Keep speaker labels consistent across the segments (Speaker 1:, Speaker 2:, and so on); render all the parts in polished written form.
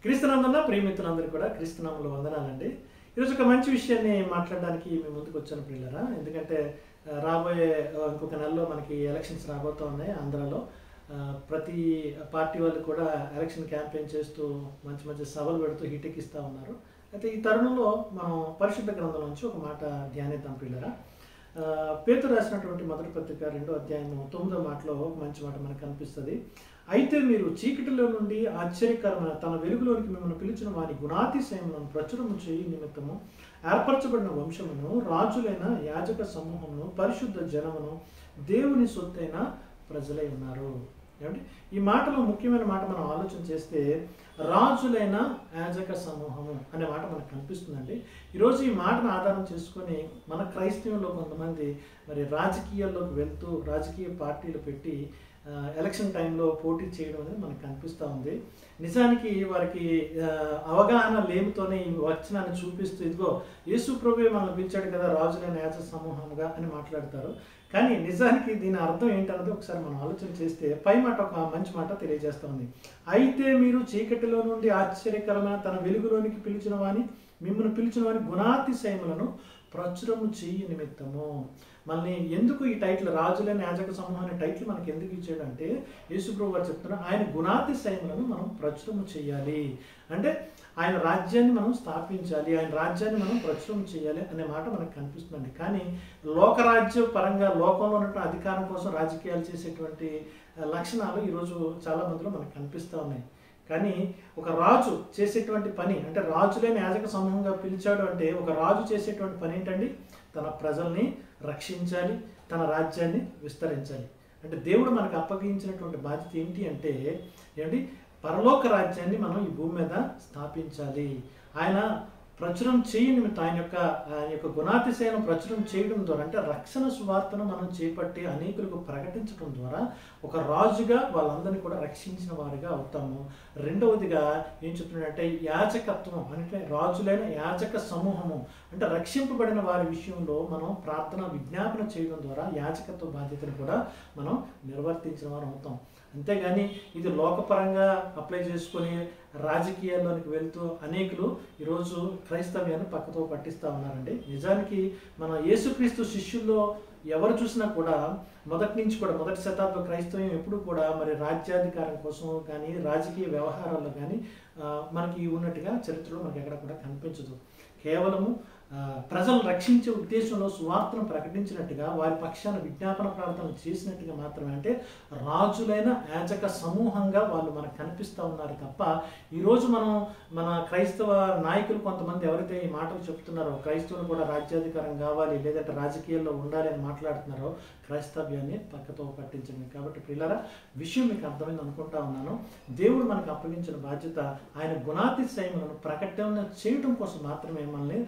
Speaker 1: క్రీస్తునందున ప్రియమిత్రులందరూ కూడా క్రీస్తునామములో వందనాలండి. ఈరోజు ఒక మంచి విషయాన్ని మాట్లాడడానికి మీ ముందుకు వచ్చాను ప్రియులారా. ఎందుకంటే రాబోయే ఇంకొక నెలలో మనకి ఎలక్షన్స్ రాబోతూ ఉన్నాయి ఆంధ్రాలో. ప్రతి పార్టీ వాళ్ళు కూడా ఎలక్షన్ క్యాంపెయిన్ చేస్తూ మంచి మంచి సభలు పెడుతూ హిటెక్కిస్తూ ఉన్నారు. అయితే ఈ తరుణంలో మనం పరిశుద్ధ గ్రంథం నుంచి ఒక మాట ధ్యానిద్దాం ప్రియులారా. పేతురు రాసినటువంటి మొదటి పత్రిక 2వ అధ్యాయము 9వ మాటలో ఒక మంచి మాట మనకు కనిపిస్తుంది. అయితే మీరు చీకటిలో నుండి ఆశ్చర్యకరమైన తన వెలుగులోనికి మిమ్మల్ని పిలిచిన వారి గుణాతిశయములను ప్రచురము చేయి నిమిత్తము ఏర్పరచబడిన వంశమును, రాజులైన యాజక సమూహమును, పరిశుద్ధ జనమును, దేవుని సొత్తైన ప్రజలై ఉన్నారు. ఏమంటే ఈ మాటలో ముఖ్యమైన మాట మనం ఆలోచన చేస్తే రాజులైన యాజక సమూహము అనే మాట మనకు కనిపిస్తుందండి. ఈరోజు ఈ మాటను ఆధారం చేసుకొని మన క్రైస్తవంలో కొంతమంది మరి రాజకీయాల్లోకి వెళ్తూ రాజకీయ పార్టీలు పెట్టి ఎలక్షన్ టైంలో పోటీ చేయడం అనేది మనకు కనిపిస్తూ ఉంది. నిజానికి వారికి అవగాహన లేమితోనే ఈ వచనాన్ని చూపిస్తూ ఇదిగో యేసు ప్రభువే మనల్ని పిలిచాడు కదా రాజులైన యాజక సమూహంగా అని మాట్లాడతారు. కానీ నిజానికి దీని అర్థం ఏంటన్నది ఒకసారి మనం ఆలోచన చేస్తే పై మాట ఒక మంచి మాట తెలియజేస్తూ ఉంది. అయితే మీరు చీకటిలో నుండి ఆశ్చర్యకరమైన తన వెలుగులోనికి పిలిచిన వాని మిమ్మల్ని పిలిచిన వాని గుణాతిశయములను ప్రచురము చేయి నిమిత్తము. మనల్ని ఎందుకు ఈ టైటిల్ రాజులైన యాజక సమూహం అనే టైటిల్ మనకి ఎందుకు ఇచ్చాడంటే యేసుప్రభు గారు చెప్తున్నారు ఆయన గుణాతిశయములను మనం ప్రచురము చేయాలి. అంటే ఆయన రాజ్యాన్ని మనం స్థాపించాలి, ఆయన రాజ్యాన్ని మనం ప్రచురం చేయాలి అనే మాట మనకు కనిపిస్తుందండి. కానీ లోకరాజ్య పరంగా లోకంలో ఉన్నటువంటి అధికారం కోసం రాజకీయాలు చేసేటువంటి లక్షణాలు ఈరోజు చాలా మందిలో మనకు కనిపిస్తూ ఉన్నాయి. కానీ ఒక రాజు చేసేటువంటి పని అంటే రాజులైన యాజక సమూహంగా పిలిచాడు అంటే ఒక రాజు చేసేటువంటి పని ఏంటండి? తన ప్రజల్ని రక్షించాలి, తన రాజ్యాన్ని విస్తరించాలి. అంటే దేవుడు మనకు అప్పగించినటువంటి బాధ్యత ఏంటి అంటే ఏంటి? పరలోక రాజ్యాన్ని మనం ఈ భూమి మీద స్థాపించాలి. ఆయన ప్రచురం చేయ నిమిత్తం ఆయన యొక్క గుణాతిశయను ప్రచురం చేయడం ద్వారా అంటే రక్షణ సువార్తను మనం చేపట్టి అనేకులకు ప్రకటించడం ద్వారా ఒక రాజుగా వాళ్ళందరినీ కూడా రక్షించిన వారిగా అవుతాము. రెండవదిగా ఏం చెప్తున్నాడంటే యాజకత్వం అంటే రాజులైన యాజక సమూహము అంటే రక్షింపబడిన వారి విషయంలో మనం ప్రార్థన విజ్ఞాపన చేయడం ద్వారా యాజకత్వ బాధ్యతను కూడా మనం నిర్వర్తించిన వారు అవుతాం. అంతేగాని ఇది లోకపరంగా అప్లై చేసుకొని రాజకీయాల్లోనికి వెళ్తూ అనేకులు ఈరోజు క్రైస్తవ్యాన్ని పక్కతో పట్టిస్తూ ఉన్నారండి. నిజానికి మన యేసుక్రీస్తు శిష్యుల్లో ఎవరు చూసినా కూడా మొదటి శతాబ్ద క్రైస్తవ్యం ఎప్పుడు కూడా మరి రాజ్యాధికారం కోసం కానీ రాజకీయ వ్యవహారాల్లో కానీ మనకి ఉన్నట్టుగా చరిత్రలో మనకి ఎక్కడ కూడా కనిపించదు. కేవలము ప్రజలను రక్షించే ఉద్దేశంలో సువార్తను ప్రకటించినట్టుగా వారి పక్షాన విజ్ఞాపన ప్రార్థన చేసినట్టుగా మాత్రమే అంటే రాజులైన యాజక సమూహంగా వాళ్ళు మనకు కనిపిస్తూ ఉన్నారు తప్ప ఈరోజు మన క్రైస్తవ నాయకులు కొంతమంది ఎవరైతే ఈ మాటలు చెప్తున్నారో క్రైస్తవులు కూడా రాజ్యాధికారం కావాలి లేదంటే రాజకీయాల్లో ఉండాలి అని మాట్లాడుతున్నారో క్రైస్తవ్యాన్ని పక్కతో పట్టించండి. కాబట్టి పిల్లరా విషయం మీకు అర్థమైంది అనుకుంటా ఉన్నాను. దేవుడు మనకు అప్పగించిన బాధ్యత ఆయన గుణాతిశయములను ప్రకటన చేయడం కోసం మాత్రమే మనల్ని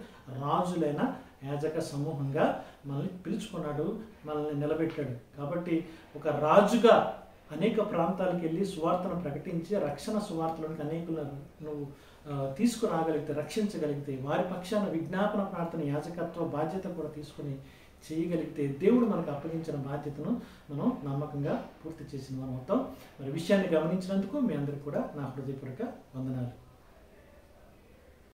Speaker 1: రాజులైన యాజక సమూహంగా మనల్ని పిలుచుకున్నాడు, మనల్ని నిలబెట్టాడు. కాబట్టి ఒక రాజుగా అనేక ప్రాంతాలకు వెళ్ళి సువార్తను ప్రకటించి రక్షణ సువార్తలోనికి అనేకులను నువ్వు తీసుకురాగలిగితే రక్షించగలిగితే వారి పక్షాన విజ్ఞాపన ప్రార్థన యాజకత్వ బాధ్యత కూడా తీసుకుని చేయగలిగితే దేవుడు మనకు అప్పగించిన బాధ్యతను మనం నమ్మకంగా పూర్తి చేసిన మనం అవుతాం. మరి విషయాన్ని గమనించినందుకు మీ అందరికీ కూడా నా హృదయపూర్వక వందనాలు.